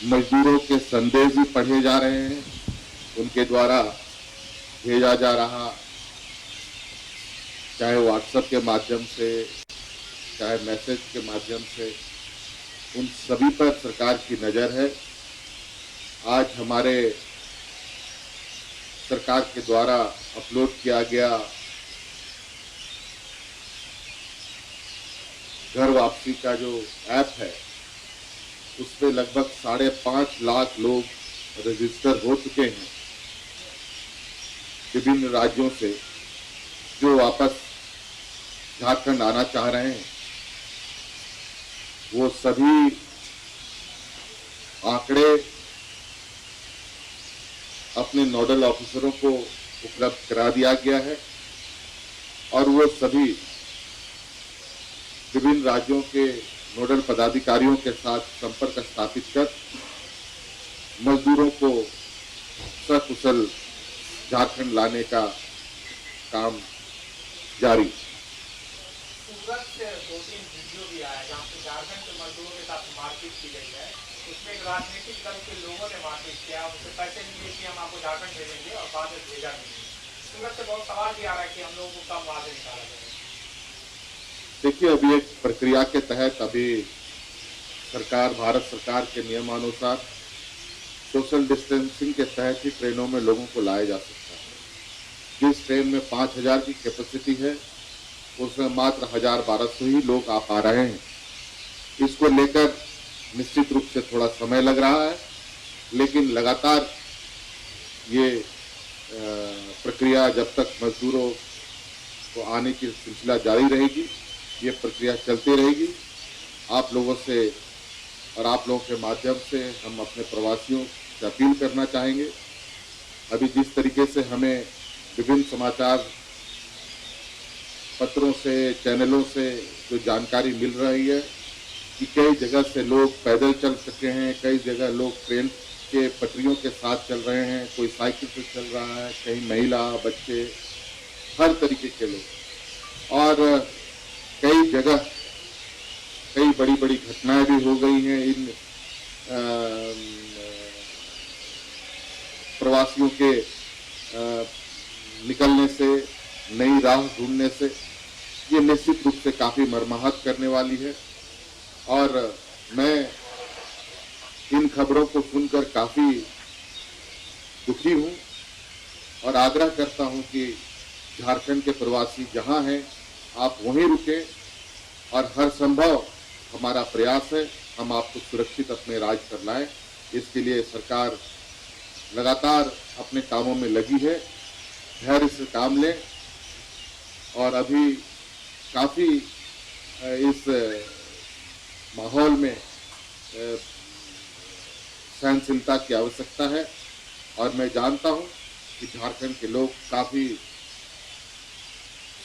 मजदूरों के संदेश भी पढ़े जा रहे हैं, उनके द्वारा भेजा जा रहा, चाहे व्हाट्सएप के माध्यम से, चाहे मैसेज के माध्यम से, उन सभी पर सरकार की नज़र है। आज हमारे सरकार के द्वारा अपलोड किया गया घर वापसी का जो ऐप है, उसमें लगभग 5.5 लाख लोग रजिस्टर हो चुके हैं विभिन्न राज्यों से, जो वापस झारखंड आना चाह रहे हैं। वो सभी आंकड़े अपने नोडल ऑफिसरों को उपलब्ध करा दिया गया है और वो सभी विभिन्न राज्यों के नोडल पदाधिकारियों के साथ संपर्क स्थापित कर मजदूरों को सकुशल झारखंड लाने का काम जारी। सूरत से 2-3 वीडियो भी आया जहाँ पे झारखंड के मजदूरों के साथ मारपीट की गई है। उसमें एक राजनीतिक दल के लोगों ने मारपीट किया, उनसे पैसे लिए कि हम आपको झारखंड भेजेंगे और बाद में भेजा नहीं। सूरत से बहुत सवाल भी आ रहा है कि हम लोगों को कब वहां से निकाला जाएगा। देखिए, अभी एक प्रक्रिया के तहत अभी सरकार, भारत सरकार के नियमानुसार सोशल डिस्टेंसिंग के तहत ही ट्रेनों में लोगों को लाया जा सकता है। जिस ट्रेन में 5000 की कैपेसिटी है, उसमें मात्र 1000-1200 ही लोग आ पा रहे हैं। इसको लेकर निश्चित रूप से थोड़ा समय लग रहा है, लेकिन लगातार ये प्रक्रिया जब तक मजदूरों को आने की सिलसिला जारी रहेगी, ये प्रक्रिया चलती रहेगी। आप लोगों से और आप लोगों के माध्यम से हम अपने प्रवासियों से अपील करना चाहेंगे। अभी जिस तरीके से हमें विभिन्न समाचार पत्रों से, चैनलों से जो जानकारी मिल रही है कि कई जगह से लोग पैदल चल सके हैं, कई जगह लोग ट्रेन के पटरियों के साथ चल रहे हैं, कोई साइकिल से चल रहा है, कहीं महिला, बच्चे, हर तरीके के लोग। और कई जगह कई बड़ी बड़ी घटनाएं भी हो गई हैं इन प्रवासियों के निकलने से, नई राह ढूंढने से। ये निश्चित रूप से काफी मर्माहत करने वाली है और मैं इन खबरों को सुनकर काफी दुखी हूं और आग्रह करता हूं कि झारखंड के प्रवासी जहां हैं, आप वहीं रुकें और हर संभव हमारा प्रयास है हम आपको सुरक्षित अपने राज्य पर लाएं। इसके लिए सरकार लगातार अपने कामों में लगी है। धैर्य से काम लें और अभी काफी इस माहौल में सहनशीलता की आवश्यकता है और मैं जानता हूं कि झारखंड के लोग काफी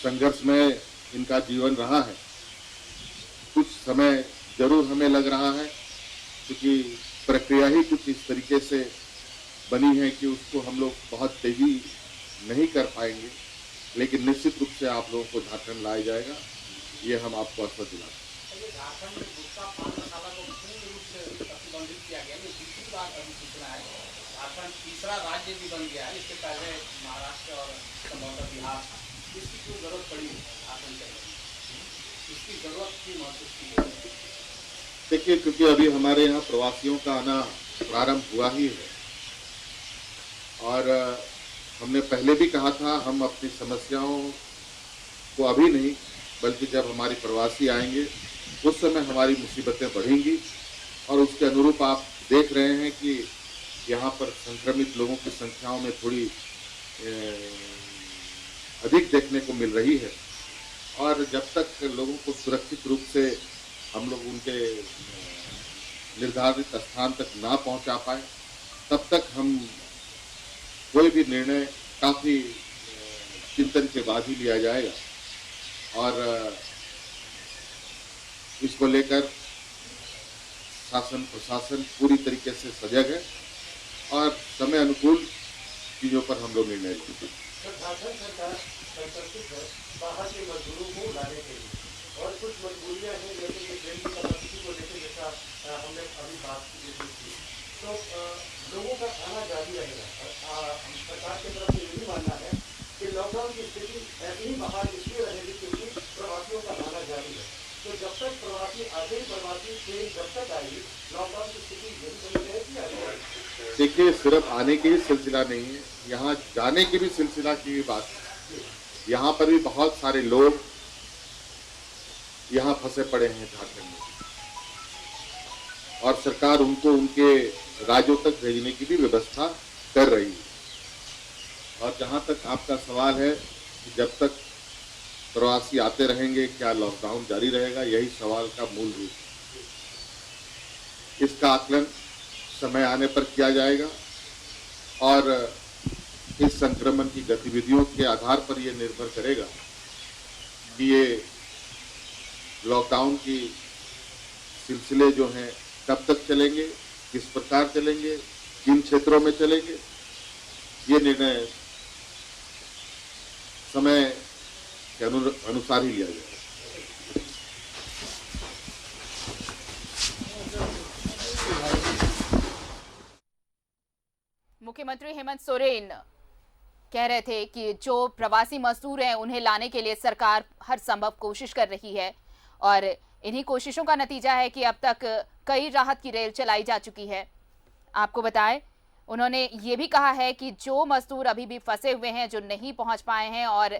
संघर्ष में इनका जीवन रहा है। कुछ समय जरूर हमें लग रहा है क्योंकि प्रक्रिया ही कुछ इस तरीके से बनी है कि उसको हम लोग बहुत तेजी नहीं कर पाएंगे, लेकिन निश्चित रूप से आप लोगों को झारखंड लाया जाएगा, ये हम आपको आश्वस्त दिलाते हैं। झारखंड में गुटखा पान मसाला को पूर्ण रूप से प्रतिबंधित किया गया, ये दूसरी बार अभी सूचना है। झारखंड तीसरा राज्य भी बन गया है, इससे पहले महाराष्ट्र और संभवतः बिहार था। इसकी क्यों जरूरत पड़ी झारखंड के, इसकी जरूरत क्यों महसूस की? देखिए, क्योंकि अभी हमारे यहाँ प्रवासियों का आना प्रारंभ हुआ ही है और हमने पहले भी कहा था हम अपनी समस्याओं को अभी नहीं बल्कि जब हमारे प्रवासी आएंगे उस समय हमारी मुसीबतें बढ़ेंगी और उसके अनुरूप आप देख रहे हैं कि यहाँ पर संक्रमित लोगों की संख्याओं में थोड़ी अधिक देखने को मिल रही है और जब तक लोगों को सुरक्षित रूप से हम लोग उनके निर्धारित स्थान तक ना पहुंचा पाए, तब तक हम कोई भी निर्णय काफी चिंतन के बाद ही लिया जाएगा और इसको लेकर शासन प्रशासन पूरी तरीके से सजग है और समय अनुकूल चीजों पर हम लोग निर्णय लेंगे। झारखंड सरकार संकल्पित है बाहर के मजदूरों को लाने के लिए और कुछ मजबूरियां हैं, जैसे कि ट्रेन की कैपेसिटी को लेकर, जैसा हमने अभी बात की थी। तो लोगों का आना जारी रहेगा। सरकार की तरफ से यही मानना है कि लॉकडाउन की स्थिति ऐसी ही बहाल इसलिए रहेगी क्योंकि प्रवासियों का आना जारी है। तो जब तक प्रवासी आगे प्रवासी ट्रेन जब तक आएगी, लॉकडाउन की स्थिति यही बनी रहेगी। आगे देखिए, सिर्फ आने की ही सिलसिला नहीं है, यहाँ जाने की भी सिलसिला की भी बात है। यहाँ पर भी बहुत सारे लोग यहाँ फंसे पड़े हैं झारखंड में, और सरकार उनको उनके राज्यों तक भेजने की भी व्यवस्था कर रही है। और जहाँ तक आपका सवाल है कि जब तक प्रवासी आते रहेंगे क्या लॉकडाउन जारी रहेगा, यही सवाल का मूल रूप है। इसका आकलन समय आने पर किया जाएगा और इस संक्रमण की गतिविधियों के आधार पर यह निर्भर करेगा कि ये लॉकडाउन की सिलसिले जो हैं कब तक चलेंगे, किस प्रकार चलेंगे, किन क्षेत्रों में चलेंगे, ये निर्णय समय के अनुसार ही लिया जाएगा। मुख्यमंत्री हेमंत सोरेन कह रहे थे कि जो प्रवासी मजदूर हैं उन्हें लाने के लिए सरकार हर संभव कोशिश कर रही है और इन्हीं कोशिशों का नतीजा है कि अब तक कई राहत की रेल चलाई जा चुकी है। आपको बताएं, उन्होंने ये भी कहा है कि जो मजदूर अभी भी फंसे हुए हैं, जो नहीं पहुंच पाए हैं और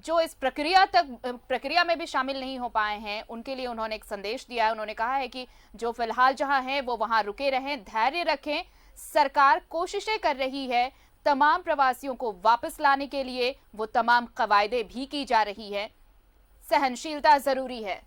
जो इस प्रक्रिया में भी शामिल नहीं हो पाए हैं, उनके लिए उन्होंने एक संदेश दिया है। उन्होंने कहा है कि जो फिलहाल जहां हैं वो वहां रुके रहें, धैर्य रखें। सरकार कोशिशें कर रही है तमाम प्रवासियों को वापस लाने के लिए, वो तमाम कवायदे भी की जा रही है। सहनशीलता जरूरी है।